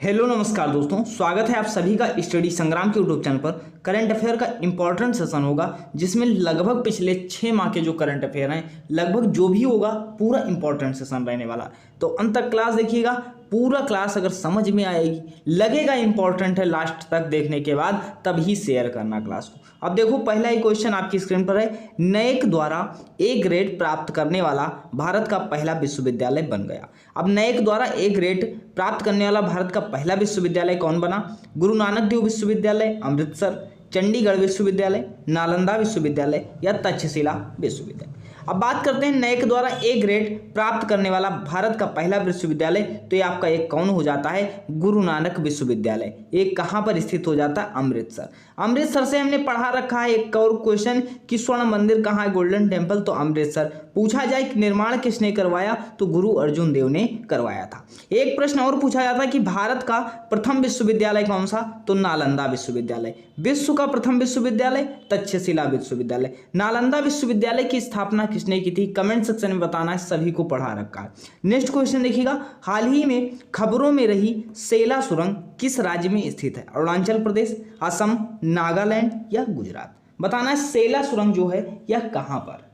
Hello नमस्कार दोस्तों, स्वागत है आप सभी का स्टडी संग्राम के यूट्यूब चैनल पर। करंट अफेयर का इंपॉर्टेंट सेशन होगा जिसमें लगभग पिछले 6 माह के जो करंट अफेयर हैं, लगभग जो भी होगा पूरा इंपॉर्टेंट सेशन रहने वाला। तो अंत तक क्लास देखिएगा। पूरा क्लास अगर समझ में आएगी, लगेगा इंपॉर्टेंट है, लास्ट तक देखने के बाद तभी शेयर करना क्लास को। अब देखो, पहला ही क्वेश्चन आपकी स्क्रीन पर है। नैक द्वारा ए ग्रेड प्राप्त करने वाला भारत का पहला विश्वविद्यालय बन गया। अब नैक द्वारा ए ग्रेड प्राप्त करने वाला भारत का पहला विश्वविद्यालय कौन बना? गुरु नानक देव विश्वविद्यालय, अमृतसर, चंडीगढ़ विश्वविद्यालय, नालंदा विश्वविद्यालय या तक्षशिला विश्वविद्यालय। अब बात करते हैं नैक द्वारा ए ग्रेड प्राप्त करने वाला भारत का पहला विश्वविद्यालय। तो ये आपका एक कौन हो जाता है? गुरु नानक विश्वविद्यालय। ये कहाँ पर स्थित हो जाता है? अमृतसर। अमृतसर से हमने पढ़ा रखा है एक और क्वेश्चन कि स्वर्ण मंदिर कहाँ है, गोल्डन टेम्पल, तो अमृतसर। पूछा जाए कि निर्माण किसने करवाया, तो गुरु अर्जुन देव ने करवाया था। एक प्रश्न और पूछा जाता है कि भारत का प्रथम विश्वविद्यालय कौन सा, तो नालंदा विश्वविद्यालय। विश्व का प्रथम विश्वविद्यालय तक्षशिला विश्वविद्यालय। नालंदा विश्वविद्यालय की स्थापना किसने की थी? कमेंट सेक्शन में बताना है, सभी को पढ़ा रखा है। नेक्स्ट क्वेश्चन देखिएगा। हाल ही में खबरों में रही सेला सुरंग किस राज्य में स्थित है? अरुणाचल प्रदेश, असम, नागालैंड या गुजरात। बताना है सेला सुरंग जो है यह कहां पर।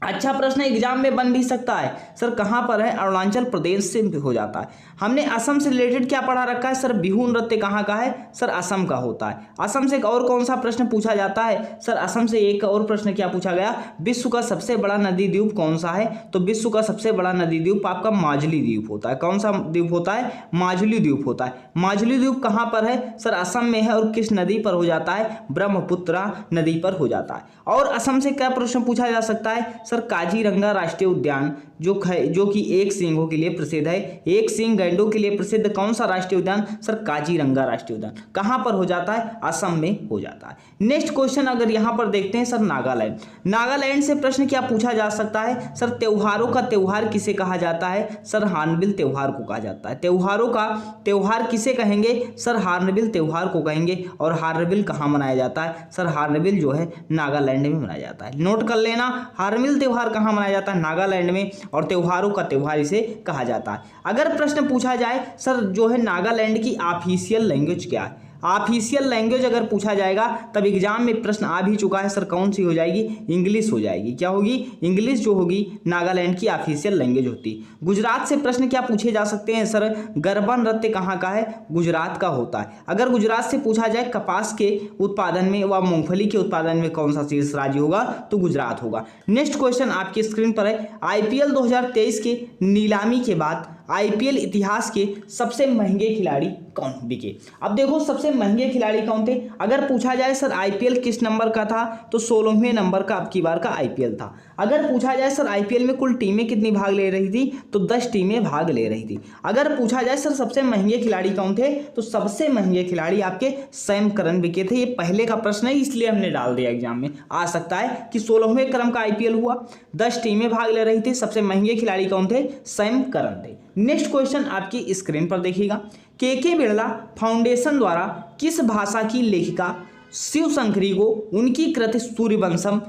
अच्छा प्रश्न एग्जाम में बन भी सकता है, सर कहां पर है? अरुणाचल प्रदेश से हो जाता है। हमने असम से रिलेटेड क्या पढ़ा रखा है? सर बिहू नृत्य कहां का है? सर असम का होता है। असम से एक और कौन सा प्रश्न पूछा जाता है? सर असम से एक और प्रश्न क्या पूछा गया? विश्व का सबसे बड़ा नदी द्वीप कौन सा है? तो विश्व का सबसे बड़ा नदी द्वीप आपका माजुली द्वीप होता है। कौन सा द्वीप होता है? माजुली द्वीप होता है। माजुली द्वीप कहां पर है? सर असम में है। और किस नदी पर हो जाता है? ब्रह्मपुत्रा नदी पर हो जाता है। और असम से क्या प्रश्न पूछा जा सकता है? सर काजीरंगा राष्ट्रीय उद्यान जो कि एक सींगों के लिए प्रसिद्ध है, एक सींग गैंडों के लिए प्रसिद्ध कौन सा राष्ट्रीय उद्यान? सर काजीरंगा राष्ट्रीय उद्यान। कहां पर हो जाता है? असम में हो जाता है। नेक्स्ट क्वेश्चन अगर यहां पर देखते हैं, सर नागालैंड। नागालैंड से प्रश्न क्या पूछा जा सकता है? सर त्योहारों का त्योहार किसे कहा जाता है? सर हार्नबिल त्योहार को कहा जाता है। त्योहारों का त्योहार किसे कहेंगे? सर हार्नबिल त्योहार को कहेंगे। और हार्नबिल कहां मनाया जाता है? सर हार्नबिल जो है नागालैंड में मनाया जाता है। नोट कर लेना, हार्नबिल त्योहार कहां मनाया जाता है? नागालैंड में। और त्योहारों का त्योहार इसे कहा जाता है। अगर प्रश्न पूछा जाए सर जो है नागालैंड की ऑफिशियल लैंग्वेज क्या है? ऑफिशियल लैंग्वेज अगर पूछा जाएगा तब एग्जाम में प्रश्न आ भी चुका है, सर कौन सी हो जाएगी? इंग्लिश हो जाएगी। क्या होगी? इंग्लिश जो होगी नागालैंड की ऑफिशियल लैंग्वेज होती। गुजरात से प्रश्न क्या पूछे जा सकते हैं? सर गरबा नृत्य कहाँ का है? गुजरात का होता है। अगर गुजरात से पूछा जाए कपास के उत्पादन में व मूंगफली के उत्पादन में कौन सा शीर्ष राज्य होगा? तो गुजरात होगा। नेक्स्ट क्वेश्चन आपकी स्क्रीन पर है। आईपीएल 2023 के नीलामी के बाद आईपीएल इतिहास के सबसे महंगे खिलाड़ी कौन बिके? अब देखो, सबसे महंगे खिलाड़ी कौन थे? अगर पूछा जाए सर आईपीएल किस नंबर का था, तो 16वें नंबर का अब की बार का आईपीएल था। अगर पूछा जाए सर आईपीएल में कुल टीमें कितनी भाग ले रही थी, तो 10 टीमें भाग ले रही थी। अगर पूछा जाए सर सबसे महंगे खिलाड़ी कौन थे, तो सबसे महंगे खिलाड़ी आपके सैम करन बिके थे। ये पहले का प्रश्न है इसलिए हमने डाल दिया, एग्जाम में आ सकता है कि 16वें क्रम का आईपीएल हुआ, 10 टीमें भाग ले रही थी, सबसे महंगे खिलाड़ी कौन थे? सैम करन थे। नेक्स्ट क्वेश्चन आपकी स्क्रीन पर देखिएगा। के बिरला फाउंडेशन द्वारा किस भाषा की लेखिका शिव शंकरी को उनकी कृति सूर्यवंशम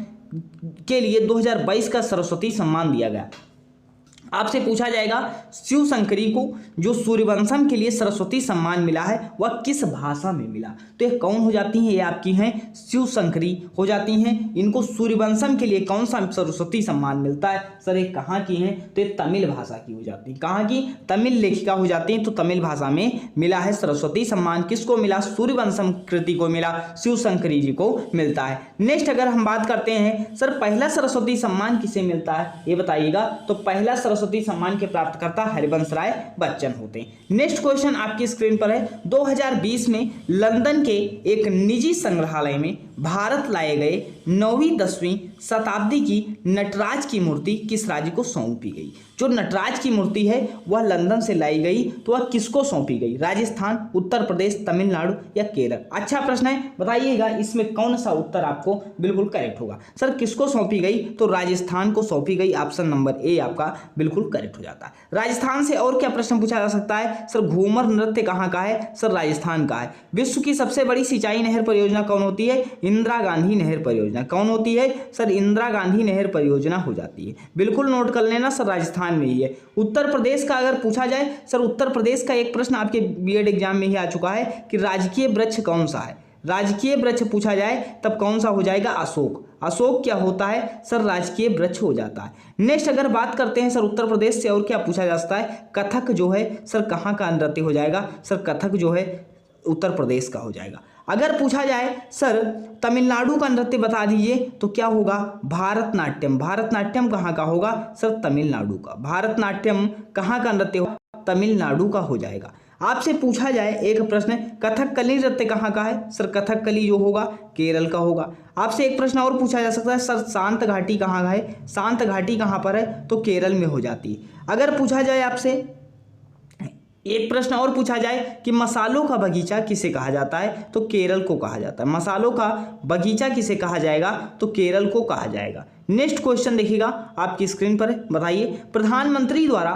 के लिए 2022 का सरस्वती सम्मान दिया गया? आपसे पूछा जाएगा शिव शंकरी को जो सूर्यवंशम के लिए सरस्वती सम्मान मिला है वह किस भाषा में मिला? तो ये कौन हो जाती हैं? ये आपकी हैं शिव शंकरी हो जाती हैं। इनको सूर्यवंशम के लिए कौन सा सरस्वती सम्मान मिलता है? सर ये कहाँ की हैं? तो ये तमिल भाषा की हो जाती है। कहाँ की? तमिल लेखिका हो जाती हैं। तो तमिल भाषा में मिला है सरस्वती सम्मान। किसको मिला? सूर्यवंशम कृति को मिला, शिव शंकरी जी को मिलता है। नेक्स्ट अगर हम बात करते हैं सर पहला सरस्वती सम्मान किसे मिलता है, ये बताइएगा। तो पहला सरस्वती सम्मान के प्राप्तकर्ता हरिवंश राय बच्चन होते हैं। नेक्स्ट क्वेश्चन आपकी स्क्रीन पर है। 2020 में लंदन के एक निजी संग्रहालय में भारत लाए गए 9वीं-10वीं शताब्दी की नटराज की मूर्ति किस राज्य को सौंपी गई? जो नटराज की मूर्ति है वह लंदन से लाई गई, तो वह किसको सौंपी गई? राजस्थान, उत्तर प्रदेश, तमिलनाडु या केरल? अच्छा प्रश्न है, बताइएगा इसमें कौन सा उत्तर आपको बिल्कुल करेक्ट होगा। सर किसको सौंपी गई? तो राजस्थान को सौंपी गई। ऑप्शन नंबर ए आपका बिल्कुल करेक्ट हो जाता है। राजस्थान से और क्या प्रश्न पूछा जा सकता है? सर घूमर नृत्य कहाँ का है? सर राजस्थान का है। विश्व की सबसे बड़ी सिंचाई नहर परियोजना कौन होती है? इंदिरा गांधी नहर परियोजना। कौन होती है सर? इंदिरा गांधी नहर परियोजना हो जाती है। बिल्कुल नोट कर लेना सर, राजस्थान में ही है। उत्तर प्रदेश का अगर पूछा जाए सर, उत्तर प्रदेश का एक प्रश्न आपके बीएड एग्जाम में ही आ चुका है कि राजकीय वृक्ष कौन सा है। राजकीय वृक्ष पूछा जाए तब कौन सा हो जाएगा? अशोक। अशोक क्या होता है सर? राजकीय वृक्ष हो जाता है। नेक्स्ट अगर बात करते हैं सर उत्तर प्रदेश से, और क्या पूछा जा सकता है? कथक जो है सर कहाँ का नृत्य हो जाएगा? सर कथक जो है उत्तर प्रदेश का हो जाएगा। अगर पूछा जाए सर तमिलनाडु का नृत्य बता दीजिए तो क्या होगा? भारतनाट्यम। भारतनाट्यम कहाँ का होगा सर? तमिलनाडु का। भारतनाट्यम कहाँ का नृत्य होगा? तमिलनाडु का हो जाएगा। आपसे पूछा जाए एक प्रश्न, कथकली नृत्य कहाँ का है? सर कथकली जो होगा केरल का होगा। आपसे एक प्रश्न और पूछा जा सकता है सर शांत घाटी कहाँ का है? शांत घाटी कहाँ पर है? तो केरल में हो जाती है। अगर पूछा जाए आपसे एक प्रश्न और पूछा जाए कि मसालों का बगीचा किसे कहा जाता है? तो केरल को कहा जाता है। मसालों का बगीचा किसे कहा जाएगा? तो केरल को कहा जाएगा। नेक्स्ट क्वेश्चन देखिएगा आपकी स्क्रीन पर, बताइए प्रधानमंत्री द्वारा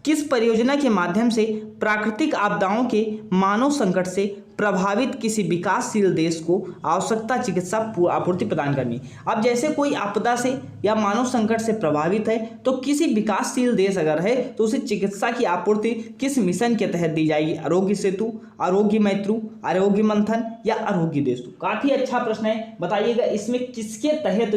किस परियोजना के माध्यम से प्राकृतिक आपदाओं के मानव संकट से प्रभावित किसी विकासशील देश को आवश्यकता चिकित्सा आपूर्ति प्रदान करनी? अब जैसे कोई आपदा से या मानव संकट से प्रभावित है तो किसी विकासशील देश अगर है तो उसे चिकित्सा की आपूर्ति किस मिशन के तहत दी जाएगी? आरोग्य सेतु, आरोग्य मैत्रु, आरोग्य मंथन या आरोग्य देशु? काफी अच्छा प्रश्न है, बताइएगा इसमें किसके तहत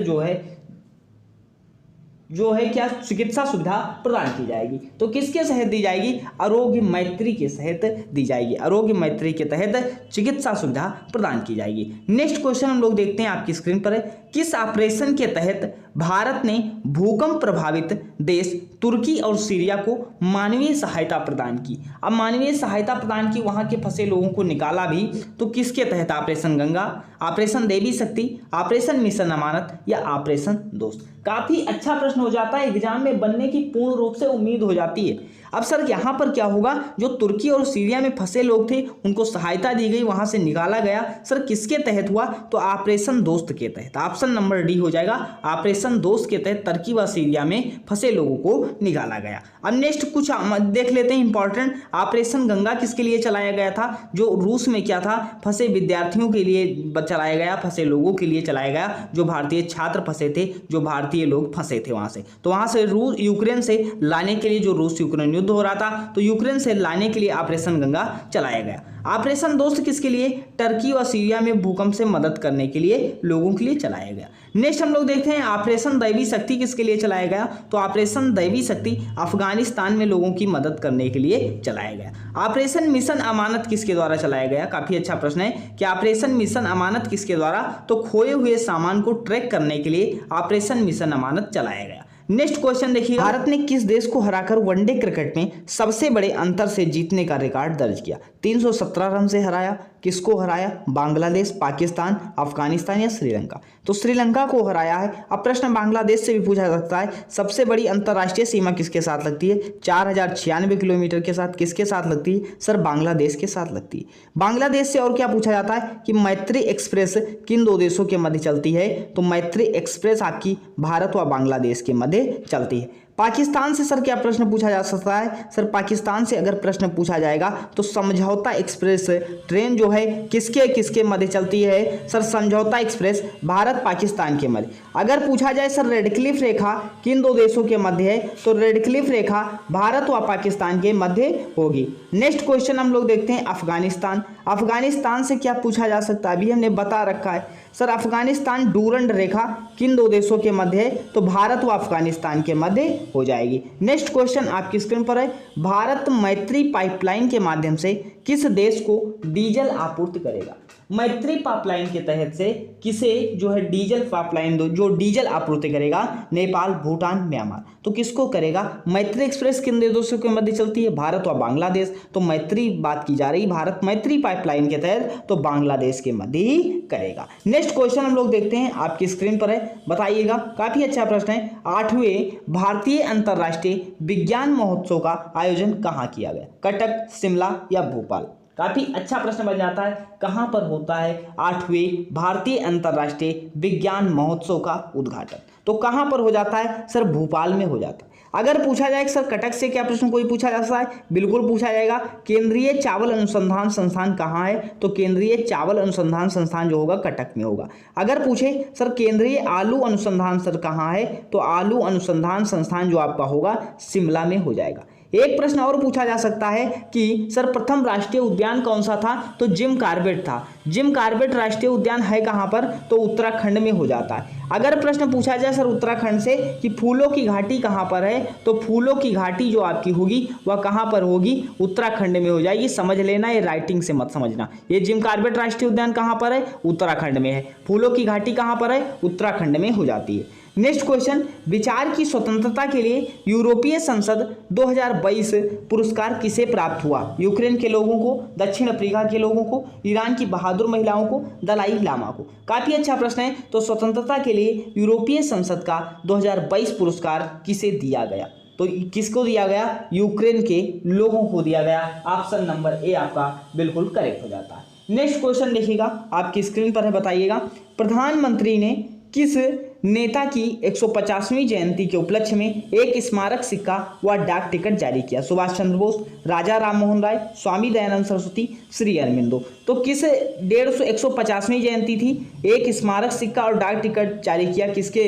जो है क्या चिकित्सा सुविधा प्रदान की जाएगी? तो किसके तहत दी जाएगी? आरोग्य मैत्री के तहत दी जाएगी। आरोग्य मैत्री के तहत चिकित्सा सुविधा प्रदान की जाएगी। नेक्स्ट क्वेश्चन हम लोग देखते हैं आपकी स्क्रीन पर, किस ऑपरेशन के तहत भारत ने भूकंप प्रभावित देश तुर्की और सीरिया को मानवीय सहायता प्रदान की? अब मानवीय सहायता प्रदान की, वहां के फंसे लोगों को निकाला भी, तो किसके तहत? ऑपरेशन गंगा, ऑपरेशन देवी शक्ति, ऑपरेशन मिशन अमानत या ऑपरेशन दोस्त? काफी अच्छा प्रश्न हो जाता है, एग्जाम में बनने की पूर्ण रूप से उम्मीद हो जाती है। अब सर यहाँ पर क्या होगा? जो तुर्की और सीरिया में फंसे लोग थे उनको सहायता दी गई, वहां से निकाला गया। सर किसके तहत हुआ? तो ऑपरेशन दोस्त के तहत। ऑप्शन नंबर डी हो जाएगा, ऑपरेशन दोस्त के तहत तुर्की व सीरिया में फंसे लोगों को निकाला गया। अब नेक्स्ट कुछ देख लेते हैं इंपॉर्टेंट। ऑपरेशन गंगा किसके लिए चलाया गया था? जो रूस में क्या था? फंसे विद्यार्थियों के लिए चलाया गया, फंसे लोगों के लिए चलाया गया, जो भारतीय छात्र फंसे थे, जो भारतीय लोग फंसे थे वहां से। तो वहां से रूस यूक्रेन से लाने के लिए, जो रूस यूक्रेन युद्ध हो रहा था, तो यूक्रेन से लाने के लिए ऑपरेशन गंगा चलाया गया। ऑपरेशन दोस्त किसके लिए? टर्की और सीरिया में भूकंप से मदद करने के लिए लोगों के लिए चलाया गया। नेक्स्ट हम लोग देखते हैं ऑपरेशन दैवी शक्ति किसके लिए चलाया गया? तो ऑपरेशन दैवी शक्ति अफगानिस्तान में लोगों की मदद करने के लिए चलाया गया। ऑपरेशन मिशन अमानत किसके द्वारा चलाया गया? काफी अच्छा प्रश्न है कि ऑपरेशन मिशन अमानत किसके द्वारा? तो खोए हुए सामान को ट्रैक करने के लिए ऑपरेशन मिशन अमानत चलाया गया। नेक्स्ट क्वेश्चन देखिए, भारत ने किस देश को हराकर वनडे क्रिकेट में सबसे बड़े अंतर से जीतने का रिकॉर्ड दर्ज किया? 317 रन से हराया। किसको हराया? बांग्लादेश, पाकिस्तान, अफगानिस्तान या श्रीलंका? तो श्रीलंका को हराया है। अब प्रश्न बांग्लादेश से भी पूछा सकता है, सबसे बड़ी अंतर्राष्ट्रीय सीमा किसके साथ लगती है? 4096 किलोमीटर के साथ। किसके साथ लगती है? सर बांग्लादेश के साथ लगती है। बांग्लादेश से और क्या पूछा जाता है कि मैत्री एक्सप्रेस किन दो देशों के मध्य चलती है? तो मैत्री एक्सप्रेस आपकी भारत व बांग्लादेश के मध्य चलती है। पाकिस्तान से सर क्या प्रश्न पूछा जा सकता है? सर पाकिस्तान से अगर प्रश्न पूछा जाएगा तो समझौता एक्सप्रेस ट्रेन जो है किसके किसके मध्य चलती है? सर समझौता एक्सप्रेस भारत पाकिस्तान के मध्य। अगर पूछा जाए सर रेड क्लिफ रेखा किन दो देशों के मध्य है? तो रेड क्लिफ रेखा भारत व पाकिस्तान के मध्य होगी। नेक्स्ट क्वेश्चन हम लोग देखते हैं अफगानिस्तान। अफगानिस्तान से क्या पूछा जा सकता है? अभी हमने बता रखा है सर अफगानिस्तान डूरंड रेखा किन दो देशों के मध्य है? तो भारत व अफगानिस्तान के मध्य हो जाएगी। नेक्स्ट क्वेश्चन आपकी स्क्रीन पर है, भारत मैत्री पाइपलाइन के माध्यम से किस देश को डीजल आपूर्ति करेगा? मैत्री पाइपलाइन के तहत से किसे जो है डीजल पाइपलाइन जो डीजल आपूर्ति करेगा? नेपाल, भूटान, म्यांमार। तो किसको करेगा? मैत्री एक्सप्रेस किन देशों के मध्य चलती है? भारत और बांग्लादेश। तो मैत्री बात की जा रही, भारत मैत्री पाइपलाइन के तहत तो बांग्लादेश के मध्य ही करेगा। नेक्स्ट क्वेश्चन हम लोग देखते हैं आपकी स्क्रीन पर है, बताइएगा। काफी अच्छा प्रश्न है, 8वें भारतीय अंतर्राष्ट्रीय विज्ञान महोत्सव का आयोजन कहाँ किया गया? कटक, शिमला या भोपाल? काफी अच्छा प्रश्न बन जाता है, कहां पर होता है 8वें भारतीय अंतर्राष्ट्रीय विज्ञान महोत्सव का उद्घाटन? तो कहां पर हो जाता है? सर भोपाल में हो जाता है। अगर पूछा जाए सर कटक से क्या प्रश्न कोई पूछा जा सकता है, बिल्कुल पूछा जाएगा। केंद्रीय चावल अनुसंधान संस्थान कहाँ है, तो केंद्रीय चावल अनुसंधान संस्थान जो होगा कटक में होगा। अगर पूछे सर केंद्रीय आलू अनुसंधान सर कहाँ है, तो आलू अनुसंधान संस्थान जो आपका होगा शिमला में हो जाएगा। एक प्रश्न और पूछा जा सकता है कि सर प्रथम राष्ट्रीय उद्यान कौन सा था, तो जिम कॉर्बेट था। जिम कॉर्बेट राष्ट्रीय उद्यान है कहाँ पर, तो उत्तराखंड में हो जाता है। अगर प्रश्न पूछा जाए सर उत्तराखंड से कि फूलों की घाटी कहाँ पर है, तो फूलों की घाटी जो आपकी होगी वह कहाँ पर होगी, उत्तराखंड में हो जाएगी। समझ लेना, ये राइटिंग से मत समझना। ये जिम कॉर्बेट राष्ट्रीय उद्यान कहाँ पर है, उत्तराखंड में है। फूलों की घाटी कहाँ पर है, उत्तराखंड में हो जाती है। नेक्स्ट क्वेश्चन, विचार की स्वतंत्रता के लिए यूरोपीय संसद 2022 पुरस्कार किसे प्राप्त हुआ? यूक्रेन के लोगों को, दक्षिण अफ्रीका के लोगों को, ईरान की बहादुर महिलाओं को, दलाई लामा को। काफी अच्छा प्रश्न है। तो स्वतंत्रता के लिए यूरोपीय संसद का 2022 पुरस्कार किसे दिया गया, तो किसको दिया गया, यूक्रेन के लोगों को दिया गया। ऑप्शन नंबर ए आपका बिल्कुल करेक्ट हो जाता है। नेक्स्ट क्वेश्चन देखिएगा, आपकी स्क्रीन पर है, बताइएगा प्रधानमंत्री ने किस नेता की 150वीं जयंती के उपलक्ष्य में एक स्मारक सिक्का व डाक टिकट जारी किया? सुभाष चंद्र बोस, राजा राम मोहन राय, स्वामी दयानंद सरस्वती, श्री अरबिंदो। तो किस 150वीं जयंती थी, एक स्मारक सिक्का और डाक टिकट जारी किया किसके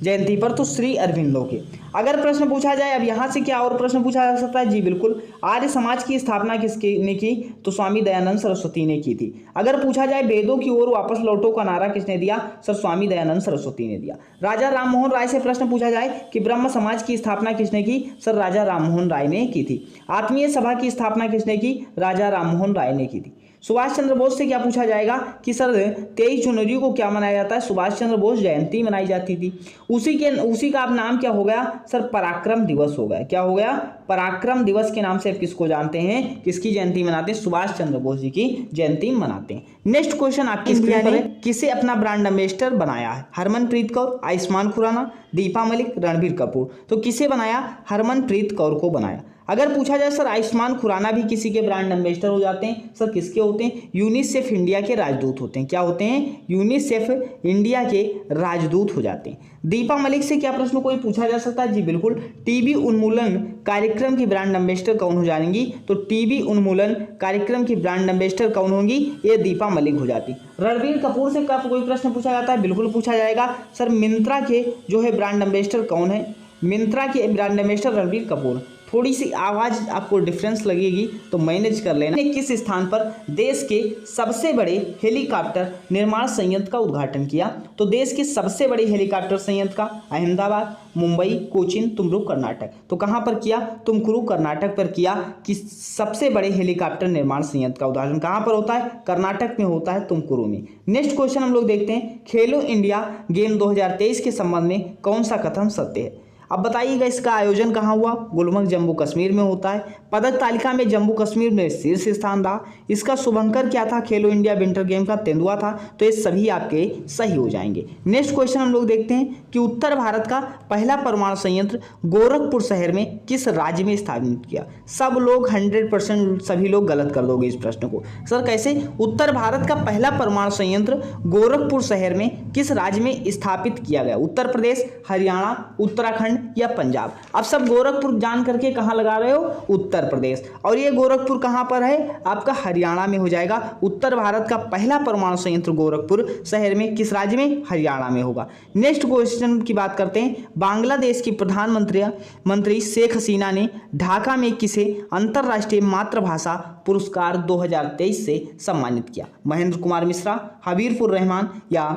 जयंती पर, तो श्री अरबिंदो के। अगर प्रश्न पूछा जाए, अब यहाँ से क्या और प्रश्न पूछा जा सकता है, जी बिल्कुल, आर्य समाज की स्थापना किसने ने की, तो स्वामी दयानंद सरस्वती ने की थी। अगर पूछा जाए वेदों की ओर वापस लौटो का नारा किसने दिया, सर स्वामी दयानंद सरस्वती ने दिया। राजा राम मोहन राय से प्रश्न पूछा जाए कि ब्रह्म समाज की स्थापना किसने की, सर राजा राम मोहन राय ने की थी। आत्मीय सभा की स्थापना किसने की, राजा राम मोहन राय ने की थी। सुभाष चंद्र बोस से क्या पूछा जाएगा कि सर 23 जनवरी को क्या मनाया जाता है, सुभाष चंद्र बोस जयंती मनाई जाती थी। उसी का अब नाम क्या हो गया, सर पराक्रम दिवस हो गया। क्या हो गया, पराक्रम दिवस के नाम से आप किसको जानते हैं, किसकी जयंती मनाते हैं, सुभाष चंद्र बोस जी की जयंती मनाते हैं। नेक्स्ट क्वेश्चन आपकी स्क्रीन पर है, किसे अपना ब्रांड एम्बेसडर बनाया है? हरमनप्रीत कौर, आयुष्मान खुराना, दीपा मलिक, रणबीर कपूर। तो किसे बनाया, हरमनप्रीत कौर को बनाया। अगर पूछा जाए सर आयुष्मान खुराना भी किसी के ब्रांड एम्बेसडर हो जाते हैं, सर किसके होते हैं, यूनिसेफ इंडिया के राजदूत होते हैं। क्या होते हैं, यूनिसेफ इंडिया के राजदूत हो जाते हैं। दीपा मलिक से क्या प्रश्न कोई पूछा जा सकता है, जी बिल्कुल, टीबी उन्मूलन कार्यक्रम की ब्रांड एम्बेसडर कौन हो जाएंगी, तो टीबी उन्मूलन कार्यक्रम की ब्रांड एम्बेसडर कौन होंगी, ये दीपा मलिक हो जाती। रणबीर कपूर से क्या कोई प्रश्न पूछा जाता है, बिल्कुल पूछा जाएगा। सर मिंत्रा के जो है ब्रांड एम्बेसडर कौन है, मिंत्रा के ब्रांड एम्बेसडर रणबीर कपूर। थोड़ी सी आवाज़ आपको डिफरेंस लगेगी तो मैनेज कर लेना। किस स्थान पर देश के सबसे बड़े हेलीकॉप्टर निर्माण संयंत्र का उद्घाटन किया, तो देश के सबसे बड़े हेलीकॉप्टर संयंत्र का अहमदाबाद, मुंबई, कोचीन, तुमकुरू, कर्नाटक। तो कहाँ पर किया, तुमकुरू कर्नाटक पर किया कि सबसे बड़े हेलीकॉप्टर निर्माण संयंत्र का उद्घाटन कहाँ पर होता है, कर्नाटक में होता है, तुमकुरू में। नेक्स्ट क्वेश्चन हम लोग देखते हैं, खेलो इंडिया गेम 2023 के संबंध में कौन सा कथन सत्य है? अब बताइएगा इसका आयोजन कहाँ हुआ, गुलमर्ग जम्मू कश्मीर में होता है। पदक तालिका में जम्मू कश्मीर में शीर्ष स्थान रहा। इसका शुभंकर क्या था, खेलो इंडिया विंटर गेम का तेंदुआ था। तो ये सभी आपके सही हो जाएंगे। नेक्स्ट क्वेश्चन हम लोग देखते हैं कि उत्तर भारत का पहला परमाणु संयंत्र गोरखपुर शहर में किस राज्य में स्थापित किया? सब लोग 100% सभी लोग गलत कर दोगे इस प्रश्न को। सर कैसे, उत्तर भारत का पहला परमाणु संयंत्र गोरखपुर शहर में किस राज्य में स्थापित किया गया? उत्तर प्रदेश, हरियाणा, उत्तराखंड या पंजाब। अब सब गोरखपुर जान करके कहां लगा रहे हो, उत्तर प्रदेश। और ये गोरखपुर कहां पर है, आपका हरियाणा में हो जाएगा। उत्तर भारत का पहला परमाणु संयंत्र गोरखपुर शहर में किस राज्य में, हरियाणा में होगा। नेक्स्ट क्वेश्चन की बात करते हैं, बांग्लादेश की प्रधानमंत्री शेख हसीना ने ढाका में किसे अंतरराष्ट्रीय मातृभाषा पुरस्कार 2023 से सम्मानित किया? महेंद्र कुमार मिश्रा, हबीबुर रहमान या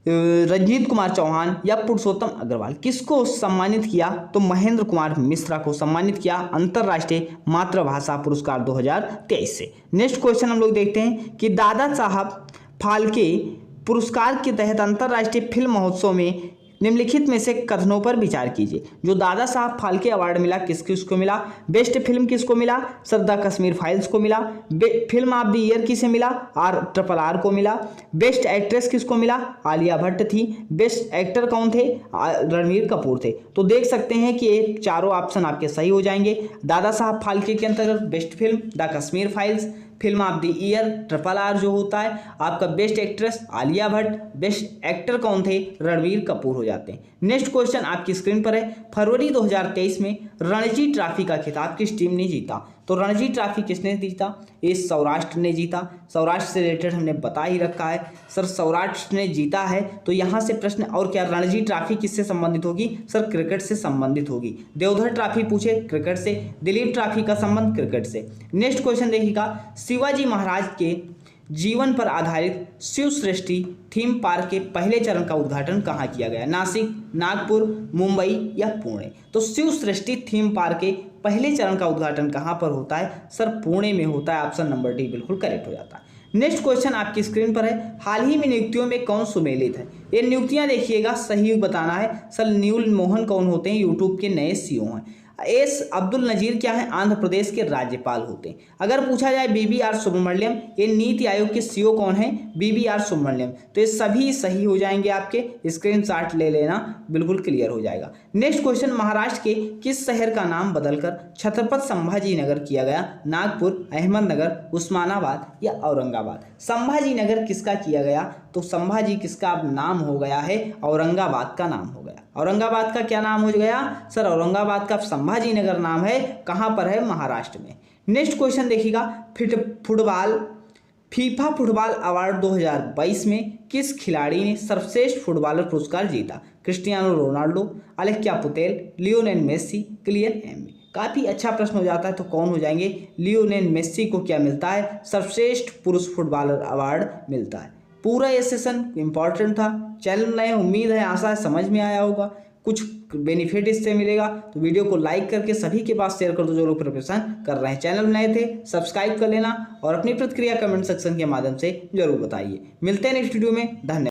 रंजीत कुमार चौहान या पुरुषोत्तम अग्रवाल। किसको सम्मानित किया, तो महेंद्र कुमार मिश्रा को सम्मानित किया अंतरराष्ट्रीय मातृभाषा पुरस्कार 2023 से। नेक्स्ट क्वेश्चन हम लोग देखते हैं कि दादा साहब फाल्के पुरस्कार के तहत अंतरराष्ट्रीय फिल्म महोत्सव में निम्नलिखित में से कथनों पर विचार कीजिए। जो दादा साहब फाल्के अवार्ड मिला किसको मिला, बेस्ट फिल्म किसको मिला, सर द कश्मीर फाइल्स को मिला। फिल्म ऑफ द ईयर किसे मिला, RRR को मिला। बेस्ट एक्ट्रेस किसको मिला, आलिया भट्ट थी। बेस्ट एक्टर कौन थे, रणबीर कपूर थे। तो देख सकते हैं कि ये चारों ऑप्शन आपके सही हो जाएंगे। दादा साहब फाल्के के अंतर्गत best film the Kashmir files, film of the year RRR जो होता है आपका, best actress Alia Bhatt, best actor कौन थे, रणबीर कपूर हो जाते हैं। नेक्स्ट क्वेश्चन आपकी स्क्रीन पर है, फरवरी 2023 में रणजी ट्रॉफी का खिताब किस टीम ने जीता? तो रणजी ट्रॉफी किसने जीता? ये सौराष्ट्र ने जीता। सौराष्ट्र से रिलेटेड हमने बता ही रखा है सर, सौराष्ट्र ने जीता है। तो यहाँ से प्रश्न और क्या, रणजी ट्रॉफी किससे संबंधित होगी सर? क्रिकेट से संबंधित होगी। देवधर ट्रॉफी पूछे, क्रिकेट से। दिलीप ट्रॉफी का संबंध क्रिकेट से। नेक्स्ट क्वेश्चन देखिएगा, शिवाजी महाराज के जीवन पर आधारित शिव सृष्टि थीम पार्क के पहले चरण का उद्घाटन कहाँ किया गया? नासिक, नागपुर, मुंबई या पुणे? तो शिव सृष्टि थीम पार्क के पहले चरण का उद्घाटन कहाँ पर होता है सर? पुणे में होता है। ऑप्शन नंबर डी बिल्कुल करेक्ट हो जाता है। नेक्स्ट क्वेश्चन आपकी स्क्रीन पर है, हाल ही में नियुक्तियों में कौन सुमेलित है? ये नियुक्तियां देखिएगा, सही बताना है सर। नील मोहन कौन होते हैं? यूट्यूब के नए सीईओ हैं। एस अब्दुल नजीर क्या है? आंध्र प्रदेश के राज्यपाल होते हैं। अगर पूछा जाए BBR सुब्रमण्यम, ये नीति आयोग के सीईओ कौन है? BBR सुब्रमण्यम। तो ये सभी सही हो जाएंगे, आपके स्क्रीनशॉट ले लेना, बिल्कुल क्लियर हो जाएगा। नेक्स्ट क्वेश्चन, महाराष्ट्र के किस शहर का नाम बदलकर छत्रपति संभाजी नगर किया गया? नागपुर, अहमदनगर, उस्मानाबाद या औरंगाबाद? संभाजी नगर किसका किया गया? तो संभाजी किसका अब नाम हो गया है? औरंगाबाद का नाम हो गया। औरंगाबाद का क्या नाम हो गया सर? औरंगाबाद का संभाजी नगर नाम है। कहाँ पर है? महाराष्ट्र में। नेक्स्ट क्वेश्चन देखिएगा, फीफा फुटबॉल अवार्ड 2022 में किस खिलाड़ी ने सर्वश्रेष्ठ फुटबॉलर पुरस्कार जीता? Cristiano Ronaldo, Alexia Putellas, Lionel Messi, Kylian Mbappe? काफ़ी अच्छा प्रश्न हो जाता है, तो कौन हो जाएंगे? लियोनेल मेसी को क्या मिलता है? सर्वश्रेष्ठ पुरुष फुटबॉलर अवार्ड मिलता है। पूरा ये सेशन इंपॉर्टेंट था। चैनल नए, उम्मीद है आशा है समझ में आया होगा, कुछ बेनिफिट इससे मिलेगा। तो वीडियो को लाइक करके सभी के पास शेयर कर दो जो लोग प्रिपरेशन कर रहे हैं। चैनल नए थे सब्सक्राइब कर लेना और अपनी प्रतिक्रिया कमेंट सेक्शन के माध्यम से जरूर बताइए। मिलते हैं नेक्स्ट वीडियो में। धन्यवाद।